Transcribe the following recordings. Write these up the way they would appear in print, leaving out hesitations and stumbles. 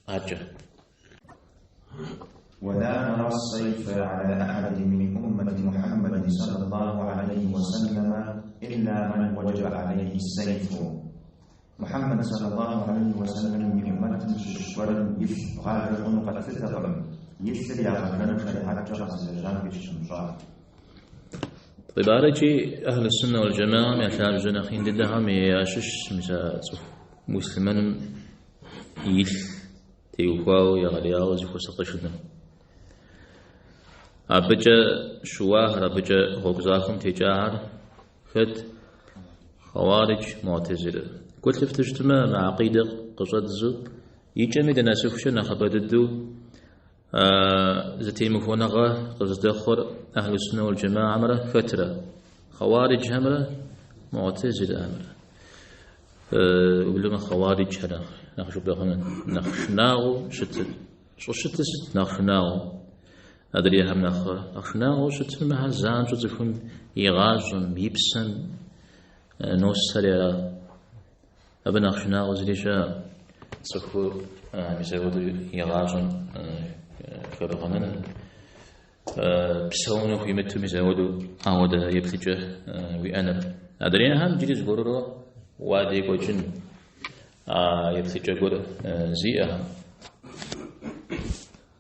حجة. ولا نرى السيف على أحد من أمة محمد صلى الله عليه وسلم إلا من وجب عليه السيف. محمد صلى الله عليه وسلم من أمة ششور يفقال قد فتقم يفسر يغفرن حجة سلجان بالشمشار. طيب أرجي أهل السنة والجماعة مثلا جناخين ددهم ياشش مسلمان يث تيوفاو يغلياو زيكو سقشنا أبجا شواه أبجا غوغزاكم تجاهر خد خوارج معتزلة قلت لفتجتمع مع عقيدة قصد زو يجمد ناسفشنا خبددو زتي مفونغة قصد أخر أهل السنة والجماعة عمره فترة خوارج همره معتزلة همره ولما خوارج هنا نخشو بخنا نخشناو شتت شو شتت نخشناو أدري هم نخشناو شتت مع زان شو تكون يغازون بيبسن نوسريا أبنا نخشناو زليشا سكو مزودو يغازون كبخنا بسونو في متو مزودو عودا يبتجه وأنا أدري هم جلس برورو وادي كوجن يبتجه قول زيها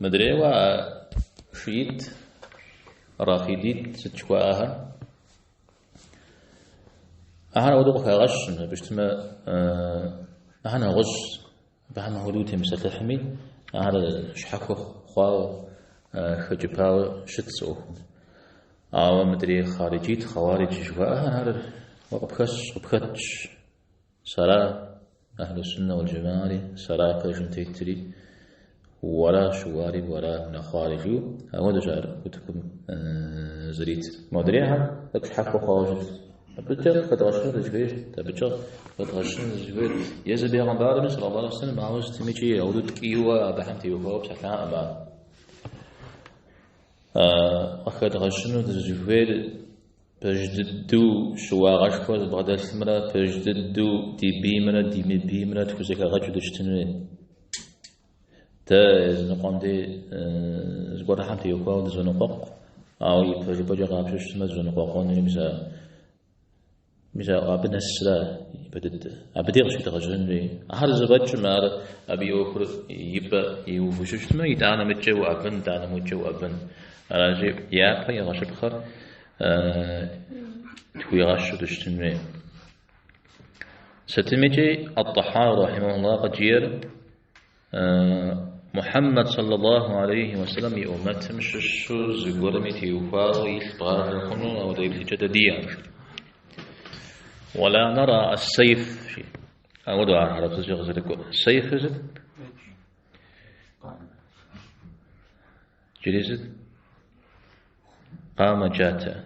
مدري وشيد رافيديت ستشواها أنا ودوق غش بجتمع أنا غش بهم هدوتي مثل الحمي أنا شحكو خواو خجباو شتسو أو مدري خارجيت خوارج شواها هذا وبكش سراء أهل السنة والجماعة سراء كيشن تيتري ولا شوارب ولا نخارجو هذا جار كتكم زريت مدريها تحكوا خواجد بتجر كتغشر الجبير تبتجر كتغشر الجبير يزبي غنبار صلى الله عليه وسلم عاوز تمشي أولد كيوا بحمتي وهو بشكل أما أخذ غشنو الجبير بجددو شواغش كوز بغدا الثمرة بجددو دي بيمرة دي بيمرة تكوزيك غجو دشتنوين تا زنقام دي زبور رحمتي يوكاو دي زنقاق أو يبجي بجي غابشوش تما زنقاقون مثلا أبن السلا بدد أبدي غشي تغجرن لي أحد زبادش مار أبي يوكر يبا يوفشوش تما يتعانا متجو أبن تعانا متجو أبن أراجي يابا يغشي بخر توي غشو دشتنوين ستمجي الطحاوي رحمه الله قجير محمد صلى الله عليه وسلم يؤمت مششو زغورمي تيوفاو يلبغار الخنو أو ديب جددية ولا نرى السيف أو دعاء عرب تجغز لكم السيف زد جريزد قام جاتا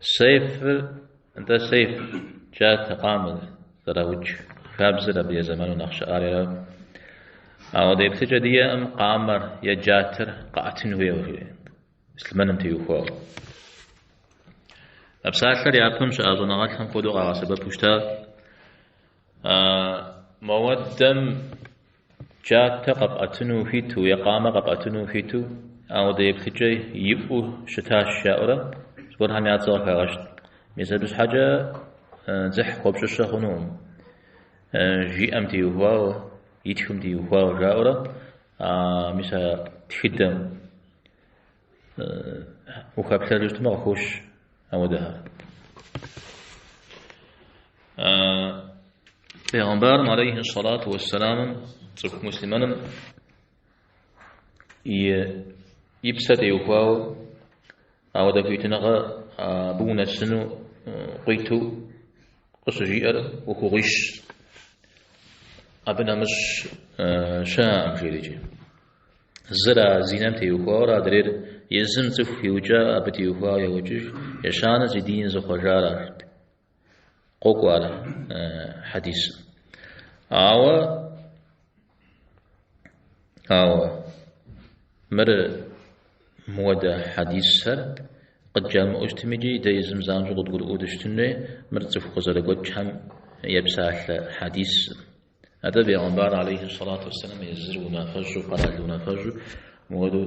سيف أنت سيف جاتا قام ذراوج خابز ربي زمان نخش آريرا أو ديب تجدية أم قامر يجاتر قاتن ويوهي اسلمان تيوفاو أبساطر يابهم شأظن غاتهم قدوغ عاصبة بوشتا مودم جات قبأتنو فيتو يقام قبأتنو فيتو أو ديب تجي يبو شتاش شاورة سبور هم ياتزاق غاشت ميزادوس حاجة زح قبش الشخنوم جي أم تيوفاو يتهم تيوفاو جاورة ميسا تخدم وخابتر جتما خوش أودها پیغمبر عليه الصلاة والسلام صف مسلمان يبسط يوفاو أو دفيتنغا بونا السنو قيتو قصجيئر وخغيش أبنا مش شام جيريجي زرا زينم تيوفاو را درير يزم تف يوجا أبت يوفاو يوجش يشان زدين زخجارا قوقوار حديث أو مر مودا حديث سر قد جامع اجتمجي دا يزم زانجو ضد قلقود اشتنه مر تف خزر قد هم يبساح حديث هذا بيغنبار عليه الصلاة والسلام يزر ونافج وقرأ ونافج مودو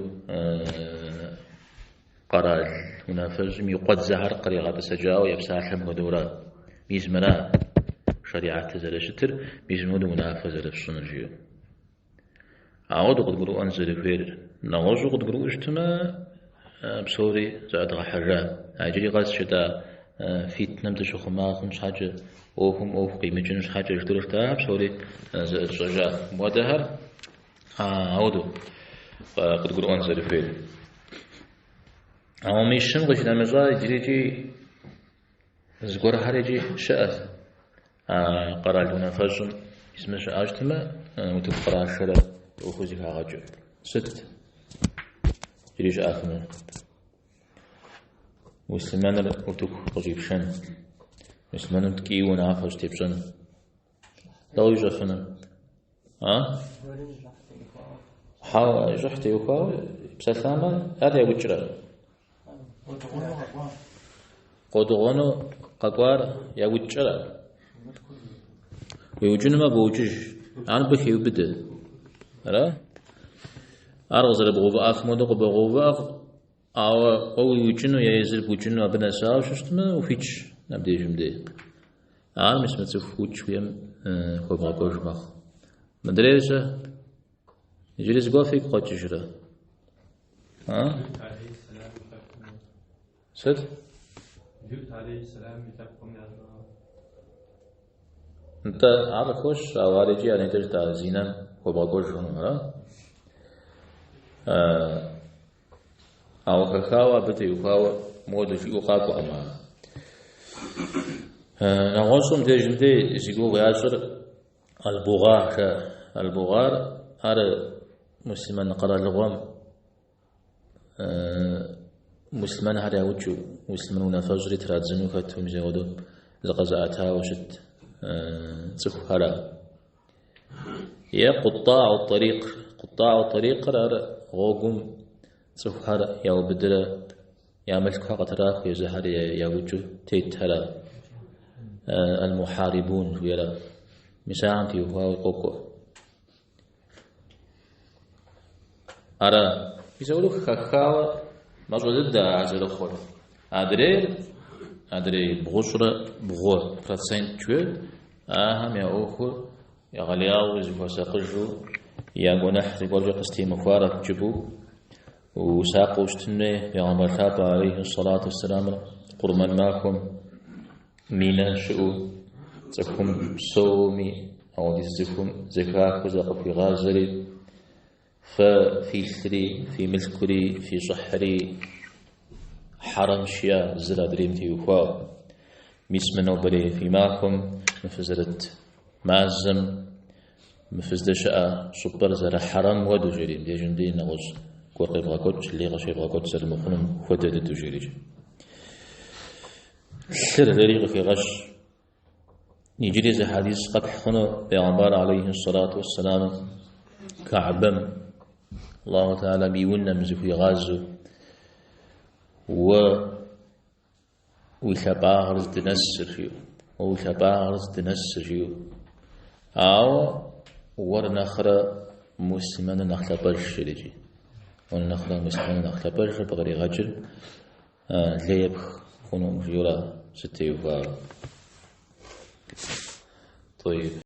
قرأ ونافج ميقود زهر قريغة سجاو يبساح مودورا ميزمنا شريعة تزل شتر ميزمودو ونافج لفشنجيو عاود قد قرؤ أنزل فير نغوز قد قرؤ اجتماع بصوري زاد غحرة عجري غاز شدا فيت نمتش وخماخ مش حاجة أوهم أوف قيمة جنش حاجة يجدور افتاب بصوري زجاج مودهر عودو قد قرؤ أنزل فير أما ميشم غش نمزا يجريجي زقور هاريجي شأث قرأ لنا فجم اسمه شأجتما متقرأ شرا وخوزيك هاجو ست جريج آخنا مسلمان أتوك قجيبشن مسلمان تكي ونعفش تبشن لو يجفنا حاو جحتي وخاو بسلامة هذا يوجره قدغونو ققوار يوجره ويوجن ما بوجج عن بخي وبدأ أرى أرغز بغوبا أخمد بغوبا أو يوجنو يزل بوجنو أبنا ساو شفتما وفيتش نبدأ جمدة عارم اسمه تفوتش فيهم خوبا كوش باخ مدرسة يجلس قافيك قد تجرى سد جبت عليه السلام يتقم أنت عارف وش أوارجي أن تجد زينا خوبا كوش هنا أو خاوة بتي وخاوة مود في وخاكو أما نغوصم تجمدي زيقو غياسر البغار هذا مسلمان قرأ لغوام مسلمان هذا وجو مسلمون فجر ترادزنو كتهم زيودو زقزاتها وشت تسخرا يا قطاع الطريق قرار غوغم تسخر يا بدر يا ملك قطراخ يا زهر يا وجو تيتهلا المحاربون ويلا مساعم في هو قوكو أرى يسولك خاوة ما ضد عزل الخور أدري بغور برسنت شوي أهم يا أخو يا غلياو زكوا ساقجو يا جناح زكوا قستي مفارق جبو وساقوا اشتنه يا عمر ثابت عليه الصلاة والسلام قرما معكم مينا شؤو زكم صومي أو زكم زكاة وزق في غازري ففي الثري في ملكري في صحري حرم شيا زرا دريمتي وخوا ميسمنو بري في معكم مفزرت معزم مفزد شاء صبر زرا حرم ودو جريم دي جندي نغز كوقي بغاكوت اللي غشي بغاكوت سر المخنم ودد دو جريج سر ريغ في غش يجري زي حديث قبح خنو بيغمبار عليه الصلاة والسلام كعبم الله تعالى بيونا مزفي غازو ويثبارز تنسر فيه ويثبارز تنسر فيه أو ورنخرة مسلمنا نخلا برش رجي ونخلا مسلمنا نخلا برش بغري غجر ليبخ خنو مجيورا ستيوفا طيب